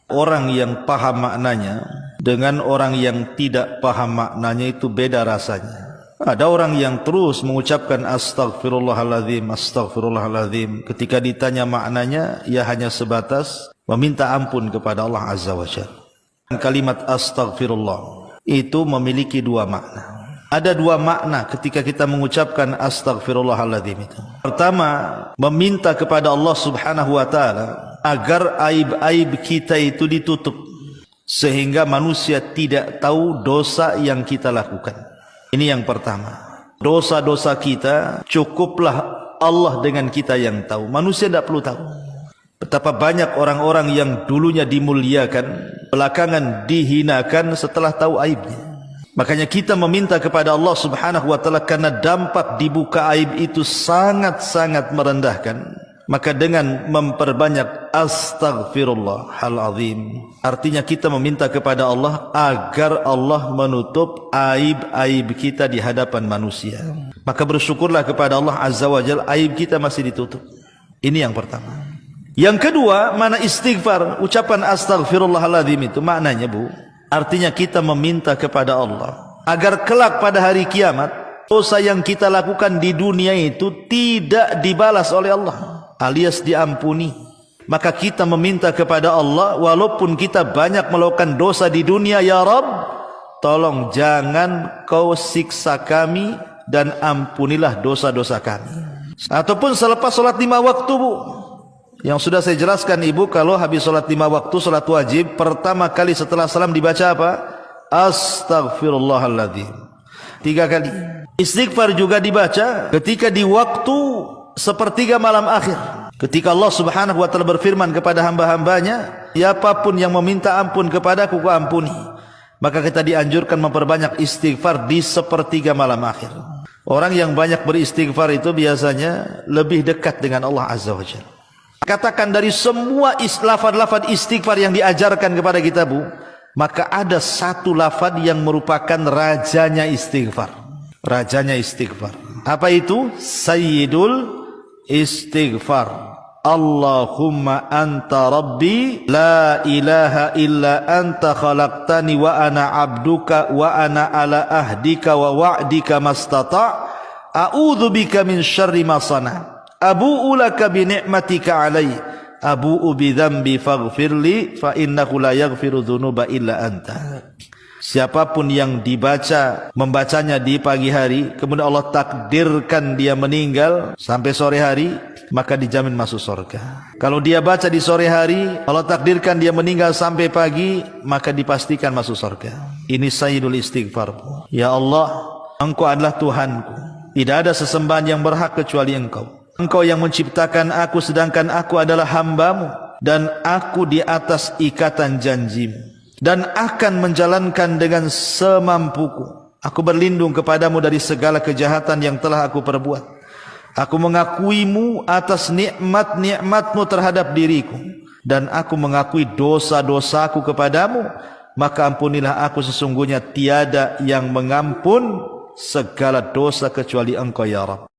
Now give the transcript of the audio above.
Orang yang paham maknanya dengan orang yang tidak paham maknanya itu beda rasanya. Ada orang yang terus mengucapkan astagfirullahaladzim, astagfirullahaladzim. Ketika ditanya maknanya, ia hanya sebatas meminta ampun kepada Allah Azza wa Jalla. Kalimat astagfirullah itu memiliki dua makna. Ada dua makna ketika kita mengucapkan astagfirullahaladzim itu. Pertama, meminta kepada Allah Subhanahu wa taala agar aib-aib kita itu ditutup sehingga manusia tidak tahu dosa yang kita lakukan. Ini yang pertama. Dosa-dosa kita cukuplah Allah dengan kita yang tahu. Manusia tidak perlu tahu. Betapa banyak orang-orang yang dulunya dimuliakan, belakangan dihinakan setelah tahu aibnya. Makanya kita meminta kepada Allah Subhanahu wa taala karena dampak dibuka aib itu sangat-sangat merendahkan. Maka dengan memperbanyak astaghfirullahalazim, artinya kita meminta kepada Allah agar Allah menutup aib-aib kita di hadapan manusia. Maka bersyukurlah kepada Allah Azza wa Jalla, aib kita masih ditutup. Ini yang pertama. Yang kedua, mana istighfar, ucapan astaghfirullahalazim itu maknanya, Bu, artinya kita meminta kepada Allah agar kelak pada hari kiamat dosa yang kita lakukan di dunia itu tidak dibalas oleh Allah, alias diampuni. Maka kita meminta kepada Allah, walaupun kita banyak melakukan dosa di dunia, ya Rabb, tolong jangan kau siksa kami dan ampunilah dosa-dosa kami. Ataupun selepas sholat 5 waktu, Bu, yang sudah saya jelaskan, Ibu, kalau habis sholat 5 waktu, sholat wajib, pertama kali setelah salam dibaca apa? Astaghfirullahaladzim 3 kali. Istighfar juga dibaca ketika di waktu sepertiga malam akhir, ketika Allah Subhanahu wa taala berfirman kepada hamba-hambanya, siapapun yang meminta ampun kepadaku, ku ampuni. Maka kita dianjurkan memperbanyak istighfar di sepertiga malam akhir. Orang yang banyak beristighfar itu biasanya lebih dekat dengan Allah Azza wa Jalla. Katakan dari semua lafaz-lafaz istighfar yang diajarkan kepada kita, Bu, maka ada satu lafaz yang merupakan rajanya istighfar. Rajanya istighfar. Apa itu? Sayyidul istighfar. Allahumma anta rabbi la ilaha illa anta khalaqtani wa ana abduka wa ana ala ahdika wa wa'dika mastata' a'udzubika min syarri ma sana'. Abu'u laka bi ni'matika alai, abu'u bi dzambi faghfirli fa innahu la yaghfiru dzunuba illa anta. Siapapun yang membacanya di pagi hari, kemudian Allah takdirkan dia meninggal sampai sore hari, maka dijamin masuk surga. Kalau dia baca di sore hari, Allah takdirkan dia meninggal sampai pagi, maka dipastikan masuk surga. Ini sayyidul istighfar. Ya Allah, Engkau adalah Tuhanku, tidak ada sesembahan yang berhak kecuali Engkau. Engkau yang menciptakan aku, sedangkan aku adalah hamba-Mu, dan aku di atas ikatan janji-Mu, dan akan menjalankan dengan semampuku. Aku berlindung kepadamu dari segala kejahatan yang telah aku perbuat. Aku mengakuimu atas nikmat-nikmatmu terhadap diriku, dan aku mengakui dosa-dosaku kepadamu. Maka ampunilah aku, sesungguhnya tiada yang mengampun segala dosa kecuali Engkau, ya Rabb.